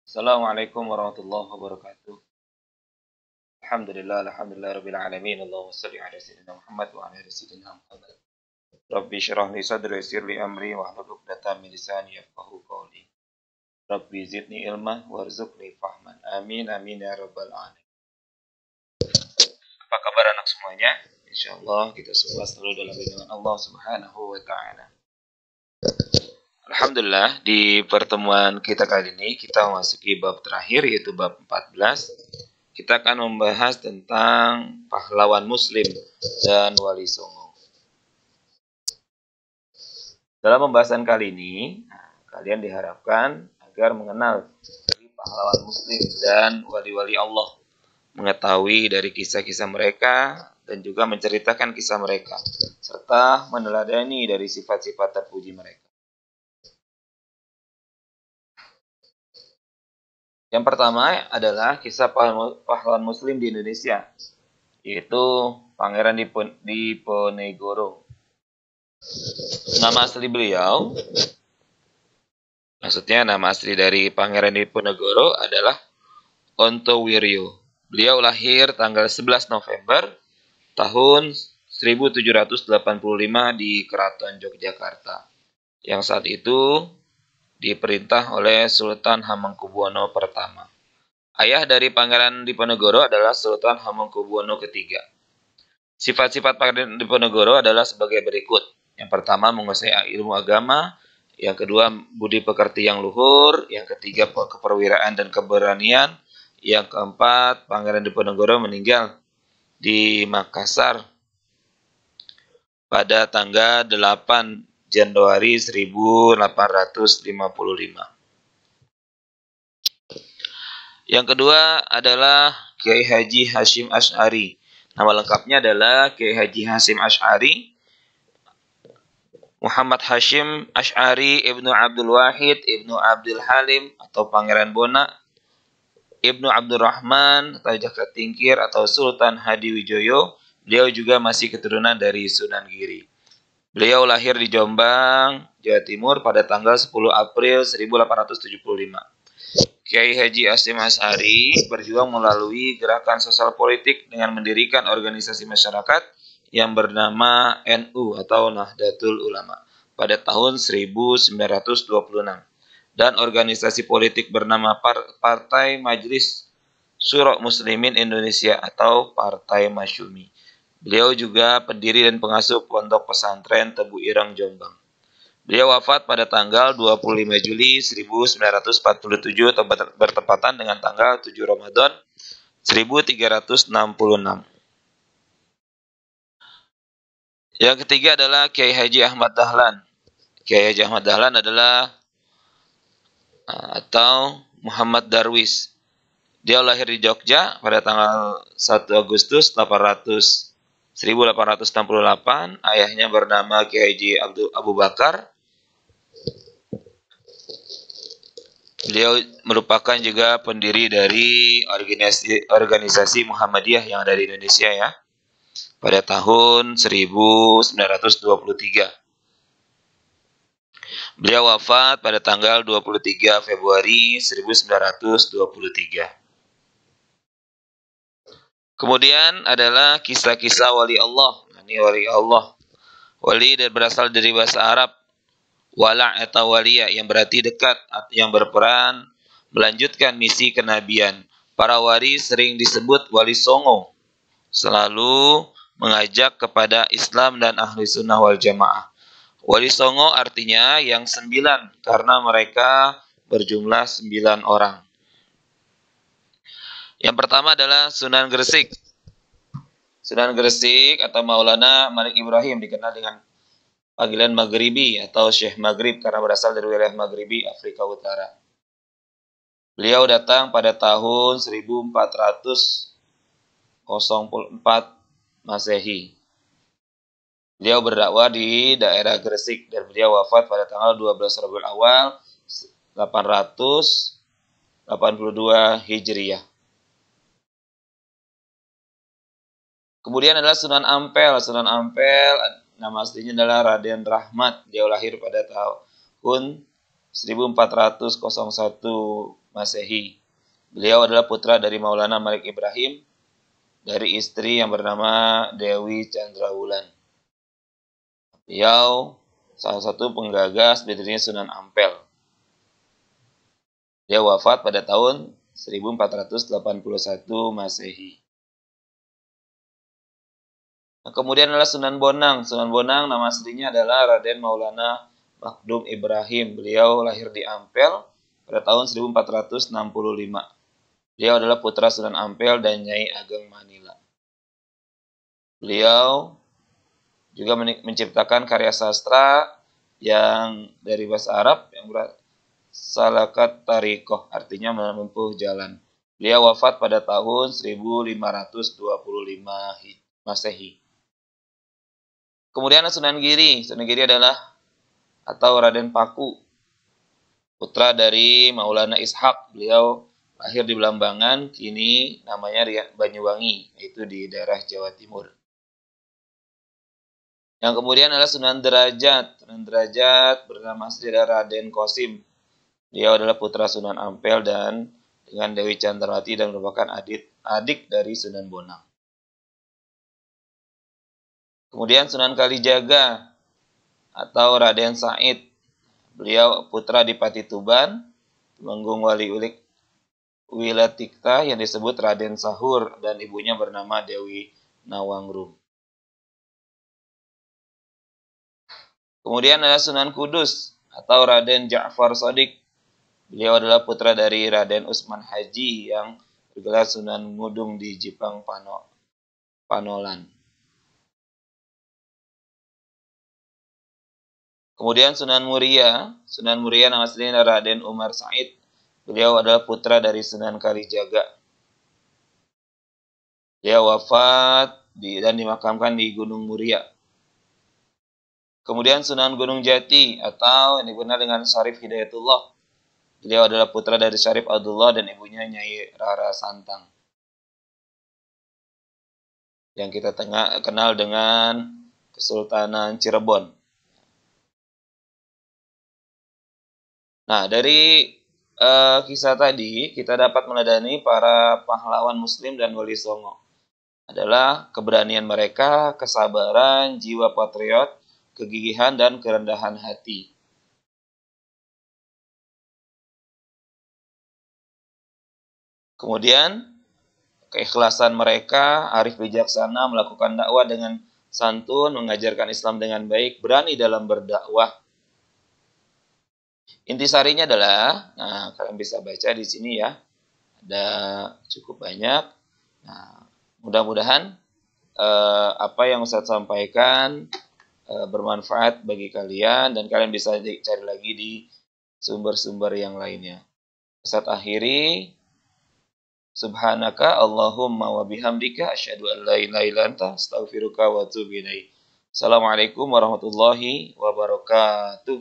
Assalamualaikum warahmatullahi wabarakatuh. Alhamdulillah rabbil alamin. Allahumma shalli ala sayyidina Muhammad wa ala ali sayyidina Muhammad. Rabbi shrah li sadri wa yassir li amri wa hlul 'uqdatam min lisani yafqahu qawli. Rabbi zidni ilma warzuqni fahman. Amin amin ya rabbal alamin. Apa kabar anak semuanya? Insyaallah kita semua selalu dalam lindungan Allah Subhanahu wa taala. Alhamdulillah, di pertemuan kita kali ini kita memasuki bab terakhir yaitu bab 14. Kita akan membahas tentang pahlawan muslim dan wali songo. Dalam pembahasan kali ini, kalian diharapkan agar mengenal pahlawan muslim dan wali-wali Allah, mengetahui dari kisah-kisah mereka dan juga menceritakan kisah mereka, serta meneladani dari sifat-sifat terpuji mereka. Yang pertama adalah kisah pahlawan muslim di Indonesia, yaitu Pangeran Diponegoro. Nama asli beliau, maksudnya nama asli dari Pangeran Diponegoro adalah Ontowiryo. Beliau lahir tanggal 11 November tahun 1785 di Keraton Yogyakarta, yang saat itu diperintah oleh Sultan Hamengkubuwono pertama. Ayah dari Pangeran Diponegoro adalah Sultan Hamengkubuwono ketiga. Sifat-sifat Pangeran Diponegoro adalah sebagai berikut. Yang pertama, menguasai ilmu agama. Yang kedua, budi pekerti yang luhur. Yang ketiga, keperwiraan dan keberanian. Yang keempat, Pangeran Diponegoro meninggal di Makassar pada tanggal 8 Januari 1855. Yang kedua adalah Kiai Haji Hasyim Asy'ari. Nama lengkapnya adalah Kiai Haji Hasyim Asy'ari Muhammad Hasyim Asy'ari Ibnu Abdul Wahid Ibnu Abdul Halim atau Pangeran Bona, Ibnu Abdurrahman atau Jaka Tingkir atau Sultan Hadiwijoyo. Beliau juga masih keturunan dari Sunan Giri. Beliau lahir di Jombang, Jawa Timur pada tanggal 10 April 1875. Kiai Haji Hasyim Asy'ari berjuang melalui gerakan sosial politik dengan mendirikan organisasi masyarakat yang bernama NU atau Nahdlatul Ulama pada tahun 1926 dan organisasi politik bernama Partai Majelis Syuro Muslimin Indonesia atau Partai Masyumi. Beliau juga pendiri dan pengasuh Pondok Pesantren Tebu Ireng Jombang. Beliau wafat pada tanggal 25 Juli 1947 atau bertepatan dengan tanggal 7 Ramadan 1366. Yang ketiga adalah Kiai Haji Ahmad Dahlan. Kiai Haji Ahmad Dahlan adalah atau Muhammad Darwis. Dia lahir di Jogja pada tanggal 1 Agustus 1868. Ayahnya bernama Kiai Haji Abu Bakar. Beliau merupakan juga pendiri dari organisasi Muhammadiyah yang ada di Indonesia ya, pada tahun 1923. Beliau wafat pada tanggal 23 Februari 1923. Kemudian adalah kisah-kisah wali Allah. Ini wali Allah. Wali dan berasal dari bahasa Arab wala atau waliya yang berarti dekat, yang berperan melanjutkan misi kenabian. Para wali sering disebut wali songo, selalu mengajak kepada Islam dan ahli sunnah wal jamaah. Wali songo artinya yang 9 karena mereka berjumlah 9 orang. Yang pertama adalah Sunan Gresik. Sunan Gresik atau Maulana Malik Ibrahim dikenal dengan panggilan Maghribi atau Syekh Maghrib karena berasal dari wilayah Maghribi, Afrika Utara. Beliau datang pada tahun 1404 Masehi. Beliau berdakwah di daerah Gresik dan beliau wafat pada tanggal 12 Rabiul Awal 882 Hijriah. Kemudian adalah Sunan Ampel. Sunan Ampel nama aslinya adalah Raden Rahmat. Dia lahir pada tahun 1401 Masehi. Beliau adalah putra dari Maulana Malik Ibrahim dari istri yang bernama Dewi Chandrawulan. Beliau salah satu penggagas berdirinya Sunan Ampel. Dia wafat pada tahun 1481 Masehi. Nah, kemudian adalah Sunan Bonang. Sunan Bonang nama aslinya adalah Raden Maulana Makdum Ibrahim. Beliau lahir di Ampel pada tahun 1465. Beliau adalah putra Sunan Ampel dan Nyai Ageng Manila. Beliau juga menciptakan karya sastra yang dari bahasa Arab yang Salakat Tarikoh, artinya menempuh jalan. Beliau wafat pada tahun 1525 Masehi. Kemudian Sunan Giri. Sunan Giri adalah atau Raden Paku, putra dari Maulana Ishak. Beliau lahir di Belambangan, kini namanya Banyuwangi, yaitu di daerah Jawa Timur. Yang kemudian adalah Sunan Derajat. Sunan Derajat bernama asli adalah Raden Kosim. Dia adalah putra Sunan Ampel dan dengan Dewi Chandrawati dan merupakan adik dari Sunan Bonang. Kemudian Sunan Kalijaga atau Raden Said. Beliau putra Dipati Tuban, Temenggung Wali Ulik Wilatikta yang disebut Raden Sahur dan ibunya bernama Dewi Nawangrum. Kemudian ada Sunan Kudus atau Raden Ja'far Shadiq. Beliau adalah putra dari Raden Usman Haji yang bergelar Sunan Ngudung di Jipang Panolan. Kemudian Sunan Muria. Sunan Muria nama aslinya Raden Umar Said. Beliau adalah putra dari Sunan Kalijaga. Dia wafat dan dimakamkan di Gunung Muria. Kemudian Sunan Gunung Jati atau yang dikenal dengan Syarif Hidayatullah. Beliau adalah putra dari Syarif Abdullah dan ibunya Nyai Rara Santang. Yang kita kenal dengan Kesultanan Cirebon. Nah, dari kisah tadi kita dapat meneladani para pahlawan muslim dan wali songo. Adalah keberanian mereka, kesabaran, jiwa patriot, kegigihan, dan kerendahan hati. Kemudian, keikhlasan mereka, arif bijaksana, melakukan dakwah dengan santun, mengajarkan Islam dengan baik, berani dalam berdakwah. Intisarinya adalah, nah kalian bisa baca di sini ya, ada cukup banyak. Nah, mudah-mudahan apa yang Ustadz sampaikan bermanfaat bagi kalian dan kalian bisa cari lagi di sumber-sumber yang lainnya. Ustadz akhiri. Subhanaka Allahumma wa bihamdika asyhadu an la ilaha illa anta astaghfiruka wa atubu ilaik. Assalamualaikum warahmatullahi wabarakatuh.